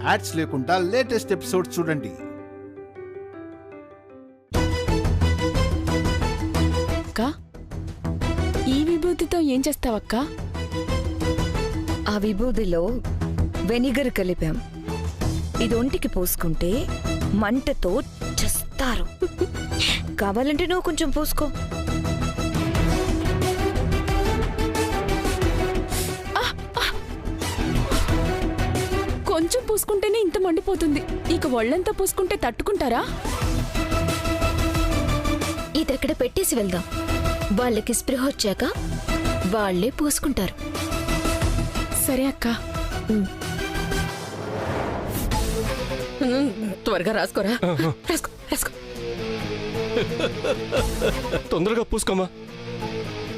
Ads లేకుండా latest episode చూడండి. ఈ విభూతితో ఏం చేస్తావక్క? ఆ విభూతిలో వెనిగర్ కలిపాం. ఇది ఒంటికి పోసుకుంటే మంటతో చస్తారు. కావాలంటే నువ్వు కొంచెం పోసుకో. కొంచెం పూసుకుంటేనే ఇంత మండిపోతుంది, ఇక ఒళ్ళంతా పూసుకుంటే తట్టుకుంటారా? ఇదక్కడ పెట్టేసి వెళ్దాం. వాళ్ళకి స్పృహ వచ్చాక వాళ్లే పూసుకుంటారు. సరే అక్క. త్వరగా రాసుకోరా. రాసుకో రాసుకో. తొందరగా పూసుకోమా,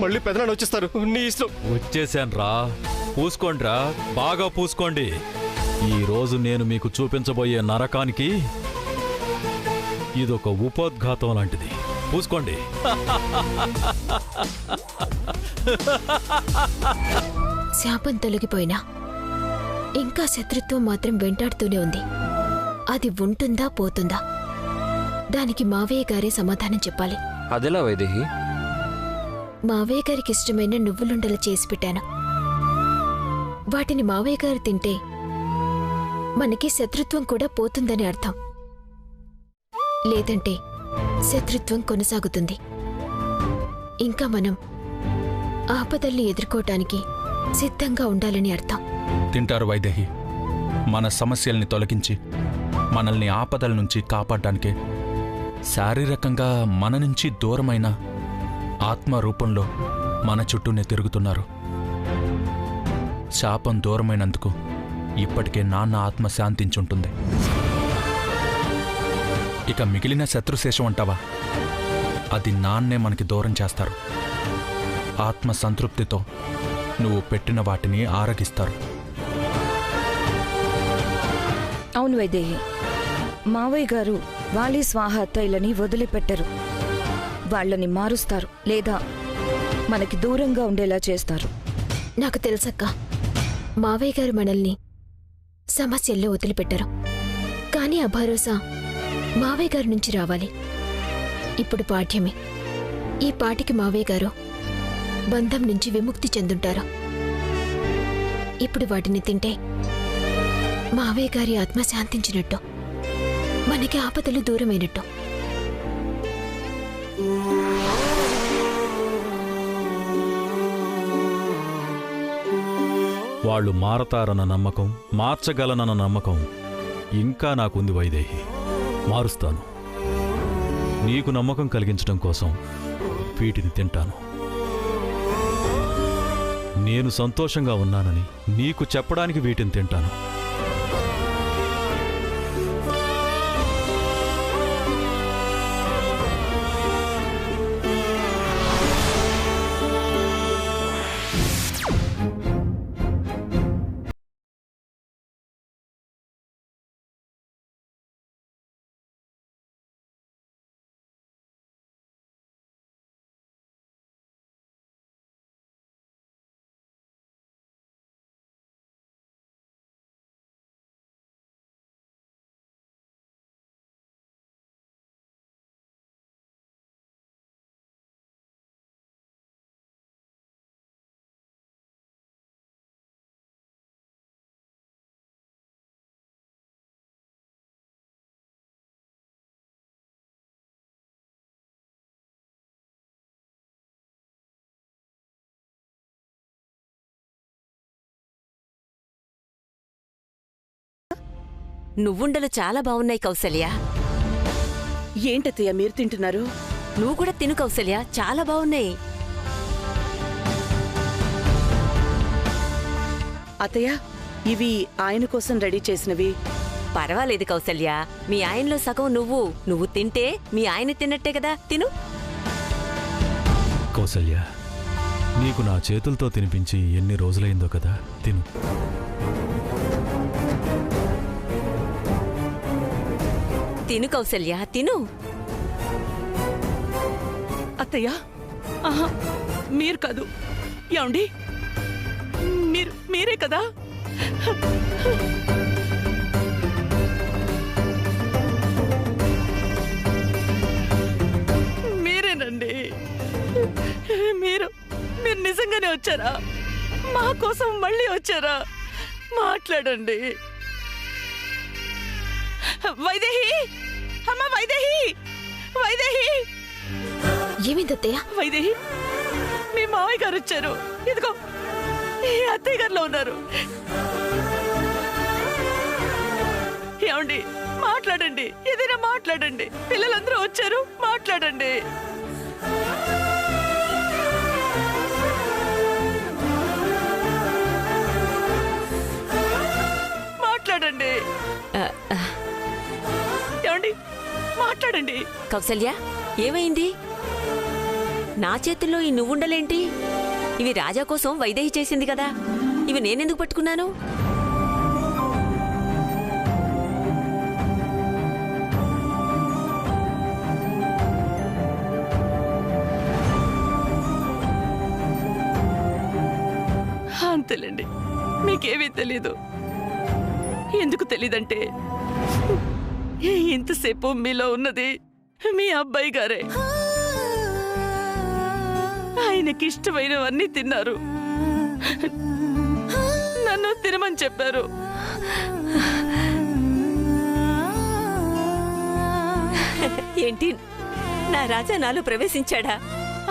మళ్ళీ పెదనాన్న వచ్చేస్తారు. నీ ఇష్టం. వచ్చేసాను రా, పూసుకోండిరా, బాగా పూసుకోండి. ఈ రోజు నేను మీకు చూపించబోయే నరకానికి ఇదొక ఉపోద్ఘాతం లాంటిది. పూసుకోండి. శాపం తొలగిపోయినా ఇంకా శత్రుత్వం మాత్రం వెంటాడుతూనే ఉంది. అది ఉంటుందా పోతుందా? దానికి మావయ్య గారే సమాధానం చెప్పాలి. అదెలా వైదేహి? మావయ్య గారికి ఇష్టమైన నువ్వులుండలు చేసి పెట్టాను. వాటిని మావయ్య గారు తింటే మనకి శత్రుత్వం కూడా పోతుందని అర్థం. లేదంటే శత్రుత్వం కొనసాగుతుంది. ఇంకా మనం ఆపదల్ని ఎదుర్కోటానికి సిద్ధంగా ఉండాలని అర్థం. తింటారు వైదేహి. మన సమస్యల్ని తొలగించి మనల్ని ఆపదల నుంచి కాపాడడానికే శారీరకంగా మన నుంచి దూరమైన ఆత్మ రూపంలో మన చుట్టూనే తిరుగుతున్నారు. శాపం దూరమైనందుకు ఇప్పటికే నాన్న ఆత్మ శాంతించుంటుంది. ఇక మిగిలిన శత్రుశేషం అంటావా? అది నాన్నే మనకి దూరం చేస్తారు. ఆత్మ సంతృప్తితో నువ్వు పెట్టిన వాటిని ఆరగిస్తారు. అవును వైదేహి, మావయ్య గారు వాలి స్వాహ తైలని వదిలిపెట్టరు. వాళ్ళని మారుస్తారు, లేదా మనకి దూరంగా ఉండేలా చేస్తారు. నాకు తెలుసక్క, మావయ్య గారు మనల్ని సమస్యల్లో వదిలిపెట్టరు. కానీ ఆ భరోసా మావయ్య గారి నుంచి రావాలి. ఇప్పుడు పాఠ్యమే. ఈ పాటికి మావయ్య గారు బంధం నుంచి విముక్తి చెందుంటారు. ఇప్పుడు వాటిని తింటే మావయ్య గారి ఆత్మ శాంతించినట్టు, మనకి ఆపదలు దూరమైనట్టు. వాళ్ళు మారతారన్న నమ్మకం, మార్చగలనన్న నమ్మకం ఇంకా నాకుంది వైదేహి. మారుస్తాను. నీకు నమ్మకం కలిగించడం కోసం వీటిని తింటాను. నేను సంతోషంగా ఉన్నానని నీకు చెప్పడానికి వీటిని తింటాను. నువ్వుండలు చాలా బావున్నాయి కౌసల్య. ఏంటత్తయ్య మీరు తింటున్నారు? నువ్వు కూడా తిను కౌసల్య, చాలా బావున్నాయి. అత్తయ్య, ఇవి ఆయన కోసం రెడీ చేసినవి. పర్వాలేదు కౌసల్య, మీ ఆయనలో సగం నువ్వు తింటే మీ ఆయన తిన్నట్టే కదా. తిను. కౌసల్య, నీకు నా చేతులతో తినిపించి ఎన్ని రోజులైందో కదా. తిను. తిను కౌసల్య, తిను. అత్తయ్య, ఆహా, మీరు కాదు. ఏమండి, మీరే కదా? వచ్చారా? మాట్లాడండి. వైదేహి, అమ్మ వైదేహి, వైదేహి. ఏమిందత్తయ్య? వైదేహి, మీ మావయ్య గారు వచ్చారు. ఇదిగో ఈ అత్తయ్య గారిలో ఉన్నారు. ఏమండి, మాట్లాడండి, ఏదైనా మాట్లాడండి. పిల్లలందరూ వచ్చారు, మాట్లాడండి. మాట్లాడండి. ఏమండి, మాట్లాడండి. కౌసల్య, ఏమైంది? నా చేతుల్లో ఈ నువ్వుండలేంటి? ఇవి రాజా కోసం వైదేహి చేసింది కదా, ఇవి నేనెందుకు పట్టుకున్నాను? అంతేలేండి, మీకేమీ తెలీదు. ఎందుకు తెలీదంటే ఇంతసేపు మీలో ఉన్నది మీ అబ్బాయి గారే. ఆయనకి ఇష్టమైనవన్నీ తిన్నారు, నన్ను తినమని చెప్పారు. ఏంటి, నా రాజా నాలో ప్రవేశించాడా?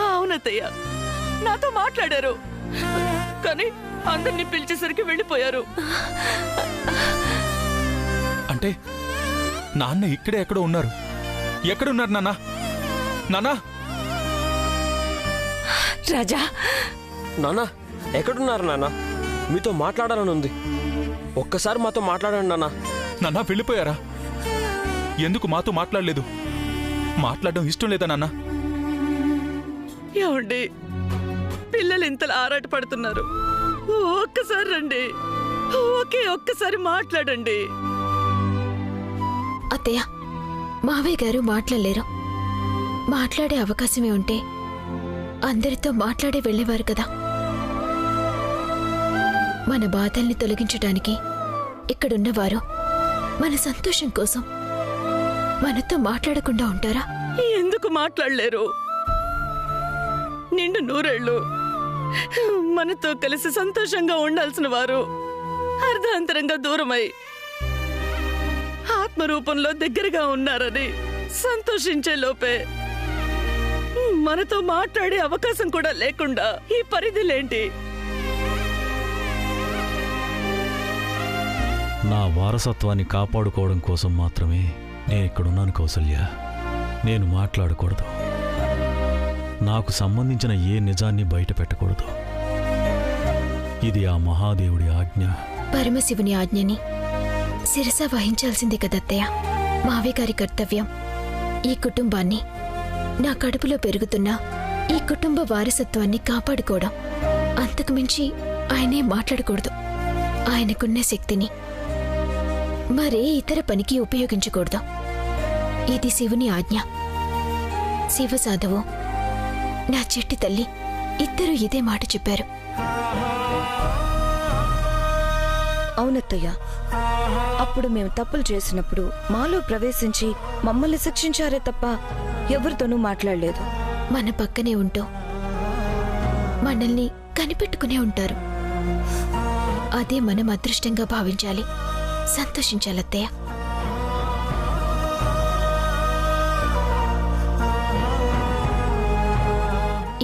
అవునత్తయ్య, నాతో మాట్లాడారు, కానీ అందరినీ పిలిచేసరికి వెళ్ళిపోయారు. అంటే నాన్న ఇక్కడే ఎక్కడో ఉన్నారు. ఎక్కడున్నారు నాన్న? నాన్నా, రాజా. నాన్న, ఎక్కడున్నారు నాన్న? మీతో మాట్లాడాలని ఉంది. ఒక్కసారి మాతో మాట్లాడండి నాన్న. నాన్న వెళ్ళిపోయారా? ఎందుకు మాతో మాట్లాడలేదు? మాట్లాడడం ఇష్టం లేదా నాన్న? ఏమండి, పిల్లలు ఇంతలా ఆరాట పడుతున్నారు. ఒక్కసారి రండి, ఒక్కసారి మాట్లాడండి. అత్తయ్య, మావయ్య గారు మాట్లాడలేరు. మాట్లాడే అవకాశమే ఉంటే అందరితో మాట్లాడే వెళ్ళేవారు కదా. మన బాధల్ని తొలగించడానికి ఇక్కడున్నవారు మన సంతోషం కోసం మనతో మాట్లాడకుండా ఉంటారా? ఎందుకు మాట్లాడలేరు? నిండు నూరేళ్ళు మనతో కలిసి సంతోషంగా ఉండాల్సిన వారు అర్ధాంతరంగా దూరమై ఆత్మరూపంలో దగ్గరగా ఉన్నారని సంతోషించే లోపే మనతో మాట్లాడే అవకాశం కూడా లేకుండా ఈ పరిధిలేంటి? నా వారసత్వాన్ని కాపాడుకోవడం కోసం మాత్రమే నేను ఇక్కడున్నాను కౌసల్య. నేను మాట్లాడకూడదు, నాకు సంబంధించిన ఏ నిజాన్ని బయట పెట్టకూడదు. ఇది ఆ మహాదేవుడి ఆజ్ఞ. పరమశివుని ఆజ్ఞని శిరస వహించాల్సిందే కదత్తయ్య. మావయ్య గారి కర్తవ్యం ఈ కుటుంబాన్ని, నా కడుపులో పెరుగుతున్న ఈ కుటుంబ వారసత్వాన్ని కాపాడుకోవడం. అంతకు మించి ఆయనే మాట్లాడకూడదు. ఆయనకున్న శక్తిని మరే ఇతర పనికి ఉపయోగించకూడదు. ఇది శివుని ఆజ్ఞ. శివసాధవు, నా చెట్టి తల్లి ఇద్దరూ ఇదే మాట చెప్పారు. అవునత్తయ్య, అప్పుడు మేము తప్పులు చేసినప్పుడు మాలో ప్రవేశించి మమ్మల్ని శిక్షించారే తప్ప ఎవరితోనూ మాట్లాడలేదు. మన పక్కనే ఉంటూ మనల్ని కనిపెట్టుకునే ఉంటారు. అదే మనం అదృష్టంగా భావించాలి, సంతోషించాలత్తయ్య.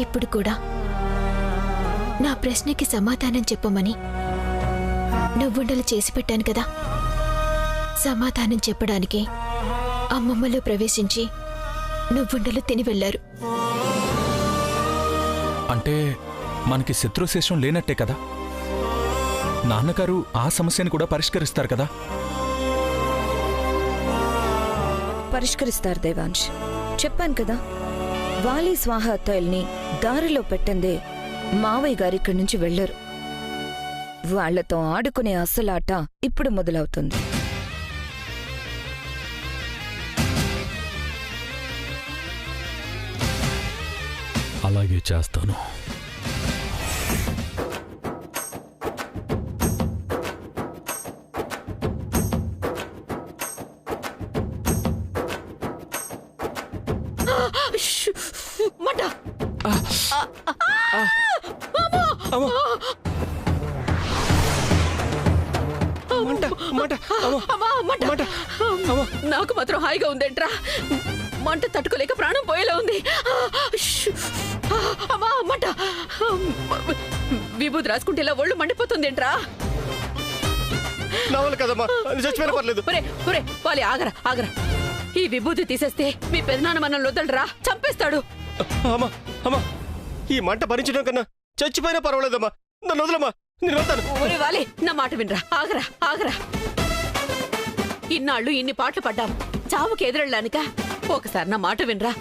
ఇప్పుడు కూడా నా ప్రశ్నకి సమాధానం చెప్పమని నువ్వుండలు చేసి పెట్టాను కదా. సమాధానం చెప్పడానికి అమ్మమ్మలో ప్రవేశించి నువ్వుండలు తిని వెళ్లారు. అంటే మనకి శత్రుశేషం లేనట్టే కదా? నాన్నగారు ఆ సమస్యను కూడా పరిష్కరిస్తారు కదా? పరిష్కరిస్తారు దేవాంశ్. చెప్పాను కదా, వాలి స్వాహ అత్తాయిల్ని దారిలో పెట్టందే మావయ్య గారు ఇక్కడి నుంచి వెళ్లరు. వాళ్లతో ఆడుకునే అసలాట ఇప్పుడు మొదలవుతుంది. అలాగే చేస్తాను. అమ్మా, మంట. నాకు మాత్రం హాయిగా ఉందేంట్రా, మంట తట్టుకోలేక ప్రాణం పోయేలా ఉంది. అమ్మా మంట, విభూతి రాసుకుంటే ఇలా ఒళ్ళు మండిపోతుందేంట్రా. వాలి ఆగరా ఆగరా, ఈ విభూతి తీసేస్తే మీ పెదనాన్న మనల్ని వదలరా, చంపేస్తాడు. ఈ మంట భరించడం కన్నా చచ్చిపోయినా పర్వాలేదమ్మా, నన్ను వదలమ్మా, నేను వెళ్తాను. ఒరే వాలి, నా మాట వినరా, ఆగరా ఆగరా. ఇన్నాళ్ళు ఇన్ని పాటలు పడ్డాం, చావుకి ఎదురెళ్ళానిక. ఒకసారి నా మాట వినరా.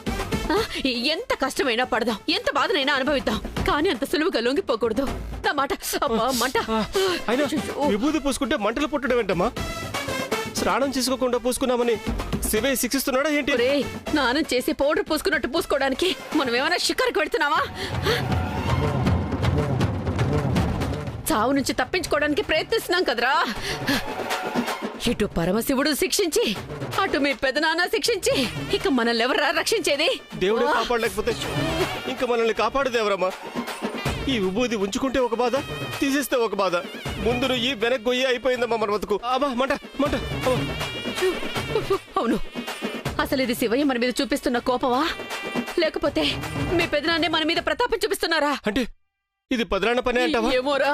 ఎంత కష్టమైనా పడదాం, ఎంత బాధనైనా అనుభవిద్దాం, కానీ అంత సులువుగా లొంగిపోకూడదు. నా మాట. అబ్బా మంట. అయినా విభూతి పూసుకుంటే మంటలు పుట్టడం ఏంటమ్మా? స్నానం చేసుకోకుండా పూసుకున్నామని శివయ్య శిక్షిస్తున్నాడా ఏంటి? స్నానం చేసి పౌడర్ పూసుకున్నట్టు పూసుకోవడానికి మనం ఏమైనా షికారుకు వెళ్తున్నావా? చావు నుంచి తప్పించుకోవడానికి ప్రయత్నిస్తున్నాం కదరా. ఇటు పరమశివుడు శిక్షించి, అటు మీ పెదనాన్న శిక్షించి, ఇక మనల్ని ఎవరా రక్షించేది? దేవుడే కాపాడలేకపోతే ఇంకా మనల్ని కాపాడదేవరమ్మా. ఈ విభూతి ఉంచుకుంటే ఒక బాధ, తీసేస్తే ఒక బాధ. ముందు నువ్వు వెనక్కి గొయ్యి అయిపోయిందమ్మా మన బతుకు. అమ్మా మంట మంట. అవును, అసలు ఇది శివయ్య మన మీద చూపిస్తున్న కోపమా, లేకపోతే మీ పెదనాన్నే మన మీద ప్రతాపం చూపిస్తున్నారా? అంటే ఇది పెదనాన్న పనే అంటావా? ఏమోరా,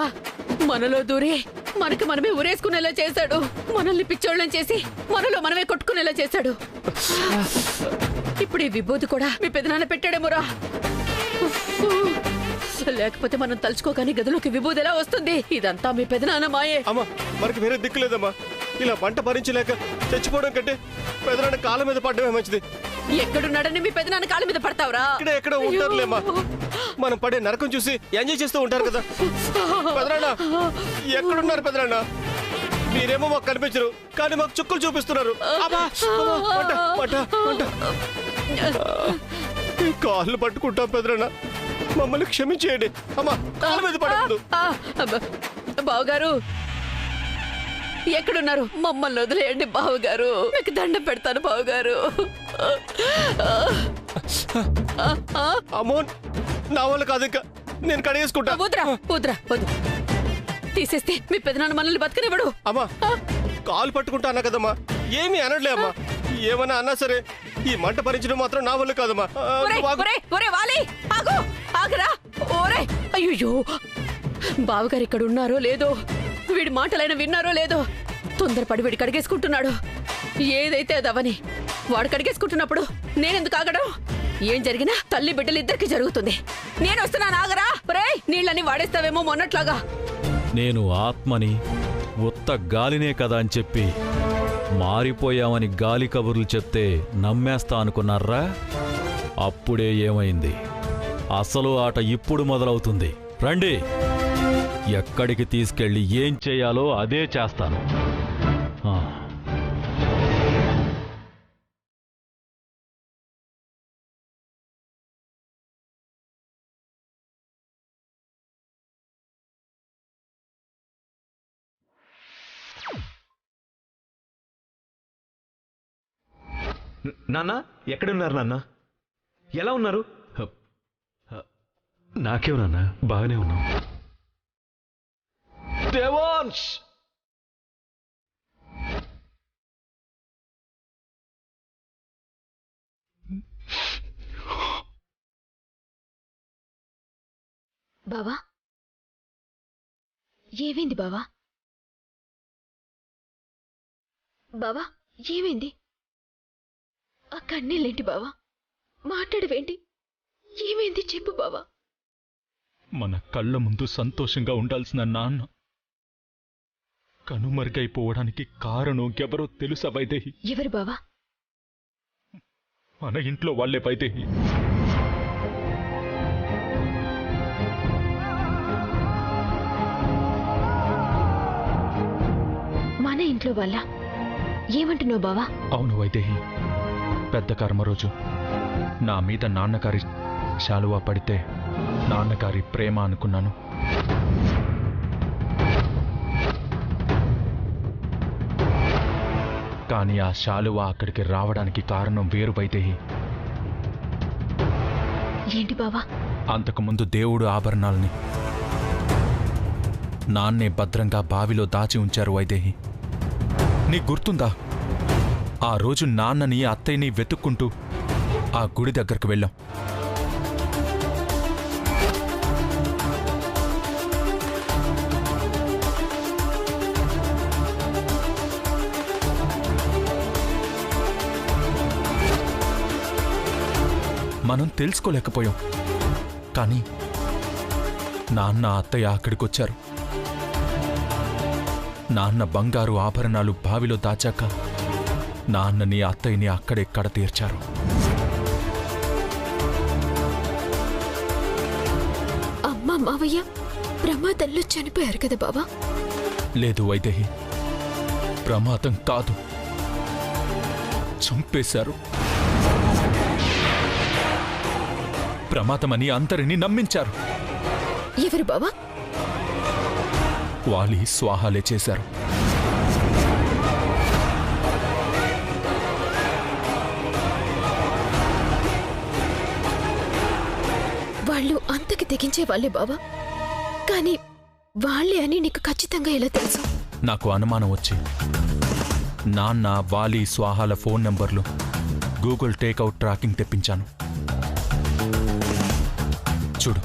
మనలో దూరి మనకి మనమే ఉరేసుకునేలా చేశాడు. మనల్ని పిచ్చోళ్ళని చేసి మనలో మనమే కొట్టుకునేలా చేశాడు. ఇప్పుడు ఈ విభూతి కూడా మీ పెదనాన్న పెట్టాడేమోరా. లేకపోతే మనం తలుచుకోగానే గదిలోకి విభూది ఎలా వస్తుంది? ఇదంతా మీ పెదనాన్న మాయే. అమ్మా, మనకి వేరే దిక్కు లేదమ్మా. ఇలా మంట భరించలేక చచ్చిపోవడం కంటే పెదనాన్న కాళ్ళ మీద పడ్డమే మంచిది. ఎక్కడున్నాడని మీ పెదనాన్న కాళ్ళ మీద పడతావురా? ఇక్కడ ఎక్కడ ఉంటారులేమ్మా, మనం పడే నరకం చూసి ఎంజాయ్ చేస్తూ ఉంటారు కదా. పెదనాన్న ఎక్కడున్నారు పెదనాన్న? మీరేమో మాకు కనిపించరు, కానీ మాకు చుక్కలు చూపిస్తున్నారు. కాళ్ళు పట్టుకుంటాం పెదనాన్న, మమ్మల్ని క్షమించేయండి. అమ్మా, కాళ్ళ మీద పడకూడదు. బావగారు ఎక్కడున్నారు? మమ్మల్ని వదిలేయండి బావగారు, మీకు దండం పెడతాను బావగారు. అమ్మో, నా వాళ్ళు కాదు, ఇంకా నేను కడిగేసుకుంటా. వద్దురా వద్దురా వద్దు, తీసేస్తే మీ పెదనాన్న మనల్ని బతకనివ్వడు. అమ్మా, కాలు పట్టుకుంటా అన్నా కదమ్మా, ఏమీ అనట్లే అమ్మా. ఏమన్నా అన్నా సరే ఈ మంట భరించడం మాత్రం నా వల్ల కాదమ్మా. అయ్యో, బావగారు ఇక్కడ ఉన్నారో లేదో, వీడి మాటలైనా విన్నారో లేదో, తొందరపడి వీడి కడిగేసుకుంటున్నాడు. ఏదైతే అదవని, వాడు కడిగేసుకుంటున్నప్పుడు నేనెందుకు ఆగడం? ఏం జరిగినా తల్లి బిడ్డలిద్దరికి జరుగుతుంది. నేను వస్తున్నాను, ఆగరా. నీళ్ళని వాడేస్తావేమో మొన్నట్లాగా. నేను ఆత్మని, ఉత్త గాలినే కదా అని చెప్పి మారిపోయామని గాలి కబుర్లు చెప్తే నమ్మేస్తా అనుకున్నారా? అప్పుడే ఏమైంది? అసలు ఆట ఇప్పుడు మొదలవుతుంది. రండి, ఎక్కడికి తీసుకెళ్ళి ఏం చేయాలో అదే చేస్తాను. నాన్న, ఎక్కడున్నారు నాన్న? ఎలా ఉన్నారు? నాకేం నాన్న, బాగానే ఉన్నాం. దేవాన్ష్! బావా, ఏమైంది బావా? బావా, ఏమైంది? ఆ కన్నీళ్ళేంటి బావా? మాట్లాడవేంటి? ఏమైంది చెప్పు బావా. మన కళ్ళ ముందు సంతోషంగా ఉండాల్సిన నాన్న కనుమరుగైపోవడానికి కారణం ఎవరో తెలుసా వైదేహి? ఎవరు బావా? మన ఇంట్లో వాళ్లే వైదేహి. మన ఇంట్లో వాళ్ళ? ఏమంటున్నావు బావా? అవును వైదేహి, పెద్ద కర్మ రోజు నా మీద నాన్నగారి శాలువా పడితే నాన్నగారి ప్రేమ అనుకున్నాను. కానీ ఆ శాలువా అక్కడికి రావడానికి కారణం వేరు వైదేహి. ఏంటి బావా? అంతకుముందు దేవుడు ఆభరణాల్ని నాన్నే భద్రంగా బావిలో దాచి ఉంచారు వైదేహి. నీకు గుర్తుందా ఆ రోజు నాన్నని అత్తయ్యని వెతుక్కుంటూ ఆ గుడి దగ్గరకు వెళ్ళాం. మనం తెలుసుకోలేకపోయాం. కానీ నాన్న అత్తయ్య అక్కడికొచ్చారు. నాన్న బంగారు ఆభరణాలు బావిలో దాచాక నాన్నని అత్తయ్యని అక్కడే కడతీర్చారు. అమ్మా మావయ్య ప్రమాదంలో చనిపోయారు కదా బావా? లేదు వైదేహి, ప్రమాదం కాదు, చంపేశారు. ప్రమాదమని అందరినీ నమ్మించారు. ఎవరు బావా? వాలి స్వాహాలే చేశారు. వాళ్ళు అంతకి తెగించే వాళ్ళే బావా. కానీ వాళ్ళే అని నీకు ఖచ్చితంగా ఎలా తెలుసు? నాకు అనుమానం వచ్చి నాన్న వాలి స్వాహాల ఫోన్ నంబర్లు గూగుల్ టేక్అవుట్ ట్రాకింగ్ తెప్పించాను. చూడు,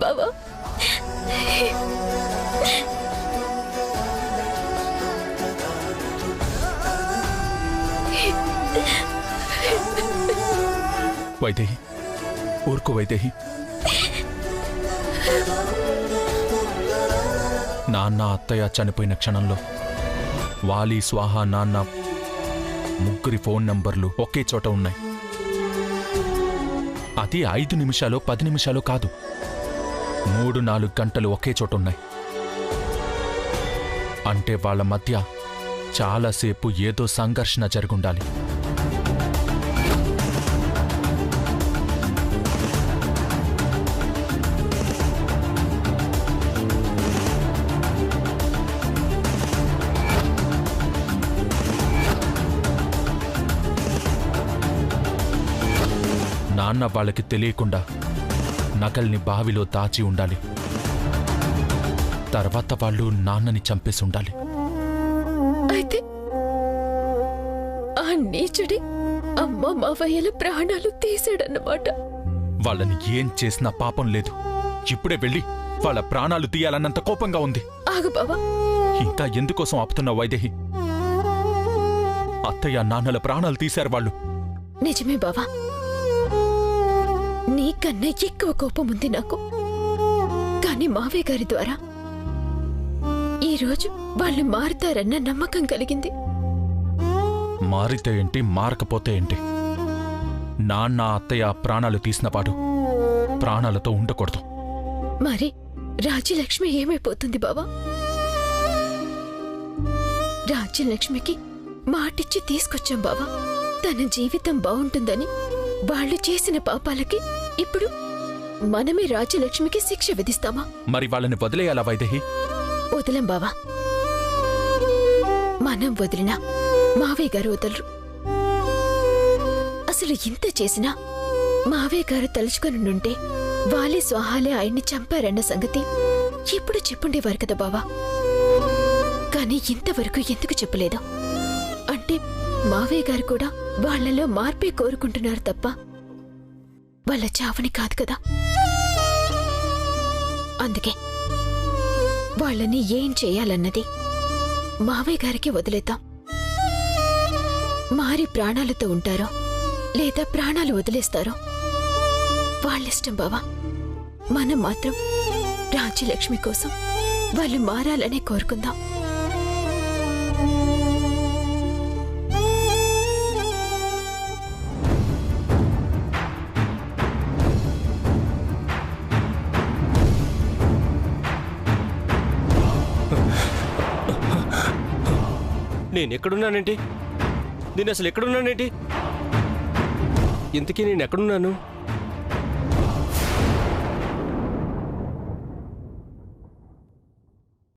బావా వైదేహి, ఊరుకో వైదేహి. నాన్న అత్తయ్య చనిపోయిన క్షణంలో వాలి స్వాహా నాన్న ముగ్గురి ఫోన్ నంబర్లు ఒకే చోట ఉన్నాయి. అది 5 నిమిషాలు 10 నిమిషాలు కాదు, 3-4 గంటలు ఒకే చోట ఉన్నాయి. అంటే వాళ్ళ మధ్య చాలాసేపు ఏదో సంఘర్షణ జరుగుండాలి. నాన్న వాళ్ళకి తెలియకుండా నగల్ని బావిలో దాచి ఉండాలి. తర్వాత వాళ్ళు నాన్నని చంపేసి ఉండాలి. అయితే ఆ నీచుడి అమ్మ మావయ్యల ప్రాణాలు తీశాడన్నమాట. వాళ్ళని ఏం చేసినా పాపం లేదు. ఇప్పుడే వెళ్ళి వాళ్ళ ప్రాణాలు తీయాలన్నంత కోపంగా ఉంది. ఆగు బావా. ఇంకా ఎందుకోసం ఆపుతున్నావు వైదేహి? అత్తయ్య నాన్నల ప్రాణాలు తీశారు వాళ్ళు. నిజమే బావా, నీకన్నా ఎక్కువ కోపం ఉంది నాకు. కానీ మావయ్య గారి ద్వారా ఈరోజు వాళ్ళు మారుతారన్న నమ్మకం కలిగింది. మారితే ఏంటి, మారకపోతే ఏంటి? నాన్న అత్తయ్య ప్రాణాలు తీసినవాడు ప్రాణాలతో ఉండకూడదు. మరి రాజ్యలక్ష్మి ఏమైపోతుంది బావా? రాజ్యలక్ష్మికి మాటిచ్చి తీసుకొచ్చాం బావా. తన జీవితం బావుంటుందని వాళ్ళు చేసిన పాపాలకి ఇప్పుడు మనమే రాజ్యలక్ష్మికి శిక్ష విధిస్తామా? మరి వాళ్ళని వదిలేయాలా వైదేహి? వదలం బావా. మనం వదిలినా మావయ్య గారు వదలరు. అసలు ఇంత చేసినా మావయ్య గారు తలుచుకొనుంటే వాలి స్వాహాలే ఆయన్ని చంపారన్న సంగతి ఎప్పుడు చెప్పుండేవారు కదా బావా. కానీ ఇంతవరకు ఎందుకు చెప్పలేదు? అంటే మావయ్య గారు కూడా వాళ్లలో మార్పే కోరుకుంటున్నారు తప్ప వాళ్ళ చావని కాదు కదా. అందుకే వాళ్ళని ఏం చేయాలన్నది మావయ్య గారికి వదిలేద్దాం. మారి ప్రాణాలతో ఉంటారో లేదా ప్రాణాలు వదిలేస్తారో వాళ్ళిష్టం బావా. మనం మాత్రం రాజ్యలక్ష్మి కోసం వాళ్ళు మారాలనే కోరుకుందాం. నేనెక్కడున్నానేంటి? నేను అసలు ఎక్కడున్నానేంటి? ఇంతకీ నేను ఎక్కడున్నాను?